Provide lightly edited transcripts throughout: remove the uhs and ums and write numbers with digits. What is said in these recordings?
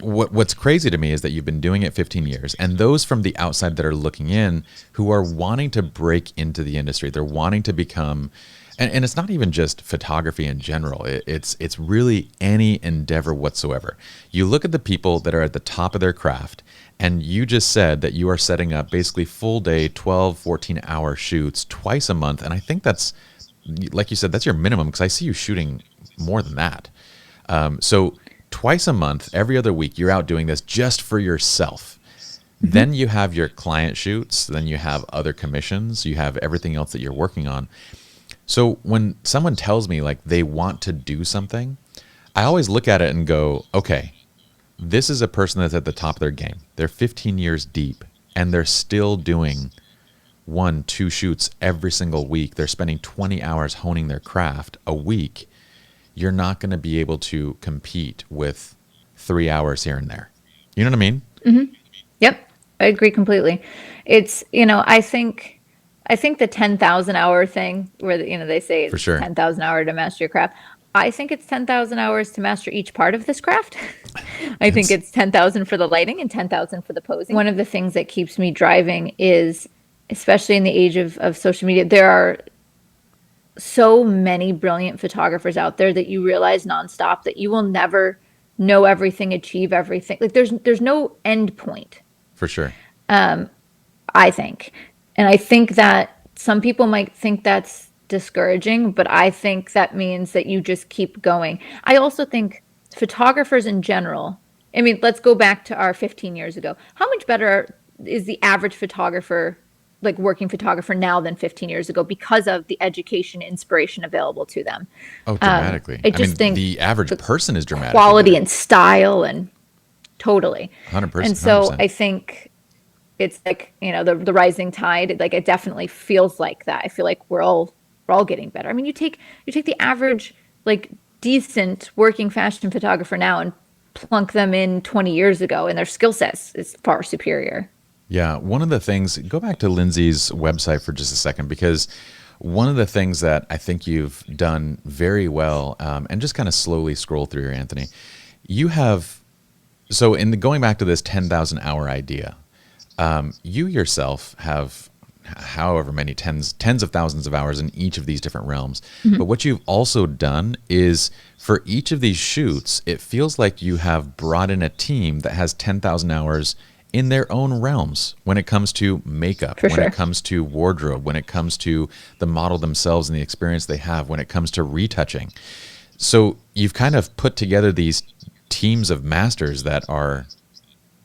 what's crazy to me is that you've been doing it 15 years, and those from the outside that are looking in who are wanting to break into the industry, they're wanting to become, and it's not even just photography in general. It's really any endeavor whatsoever. You look at the people that are at the top of their craft, and you just said that you are setting up basically full day, 12, 14-hour shoots twice a month. And I think that's, like you said, that's your minimum, because I see you shooting more than that. So twice a month, every other week, you're out doing this just for yourself. Mm-hmm. Then you have your client shoots, then you have other commissions, you have everything else that you're working on. So when someone tells me like they want to do something, I always look at it and go, okay, this is a person that's at the top of their game. They're 15 years deep, and they're still doing 1-2 shoots every single week. They're spending 20 hours honing their craft a week. You're not going to be able to compete with 3 hours here and there. You know what I mean? Mm-hmm. Yep. I agree completely. It's, I think the 10,000 hour thing where, they say it's for sure 10,000 hours to master your craft. I think it's 10,000 hours to master each part of this craft. I think it's 10,000 for the lighting and 10,000 for the posing. One of the things that keeps me driving is, especially in the age of social media, there are so many brilliant photographers out there that you realize nonstop that you will never know everything, achieve everything. Like there's no end point. For sure. I think. And I think that some people might think that's discouraging, but I think that means that you just keep going. I also think photographers in general, I mean, let's go back to our 15 years ago. How much better is the average photographer, like working photographer now than 15 years ago because of the education, inspiration available to them? Oh, dramatically. I just think the average person is dramatic. Quality and style and totally. 100%. And so I think it's like, the rising tide, like it definitely feels like that. I feel like we're all getting better. I mean, you take the average, like decent working fashion photographer now and plunk them in 20 years ago, and their skill sets is far superior. Yeah. One of the things, go back to Lindsay's website for just a second, because one of the things that I think you've done very well, and just kind of slowly scroll through here, Anthony, you have, so going back to this 10,000 hour idea, you yourself have however many tens of thousands of hours in each of these different realms. Mm-hmm. But what you've also done is for each of these shoots, it feels like you have brought in a team that has 10,000 hours in their own realms when it comes to makeup, when it comes to wardrobe, when it comes to the model themselves and the experience they have, when it comes to retouching. So you've kind of put together these teams of masters that are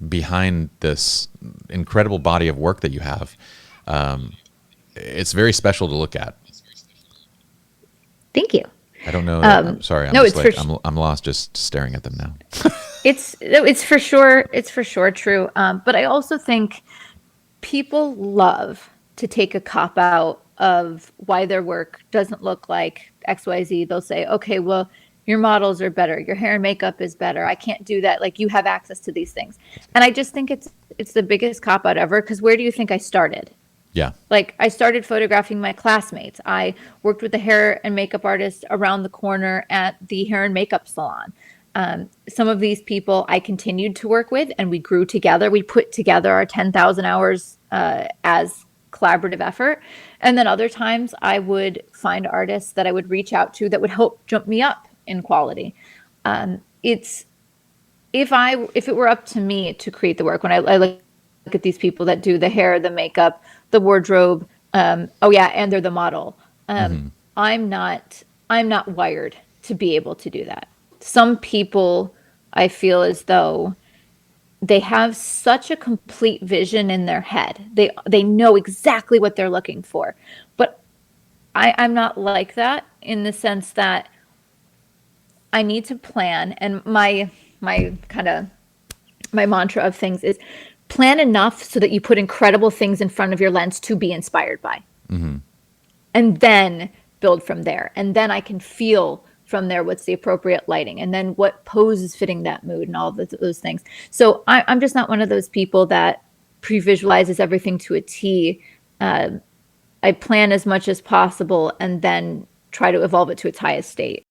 behind this incredible body of work that you have. It's very special to look at. Thank you. I don't know. I'm sorry. I'm lost just staring at them now. It's for sure true. But I also think people love to take a cop out of why their work doesn't look like XYZ. They'll say, okay, well, your models are better. Your hair and makeup is better. I can't do that. Like, you have access to these things. And I just think it's the biggest cop out ever, because where do you think I started? Yeah. Like, I started photographing my classmates. I worked with a hair and makeup artist around the corner at the hair and makeup salon. Some of these people I continued to work with, and we grew together. We put together our 10,000 hours as collaborative effort. And then other times I would find artists that I would reach out to that would help jump me up in quality. If it were up to me to create the work, when I look at these people that do the hair, the makeup, the wardrobe, and they're the model. I'm not wired to be able to do that. Some people, I feel as though they have such a complete vision in their head. They know exactly what they're looking for. But I'm not like that, in the sense that I need to plan, and my mantra of things is plan enough so that you put incredible things in front of your lens to be inspired by. Mm-hmm. And then build from there. And then I can feel from there what's the appropriate lighting, and then what pose is fitting that mood, and all of those things. So I'm just not one of those people that pre-visualizes everything to a T. I plan as much as possible and then try to evolve it to its highest state.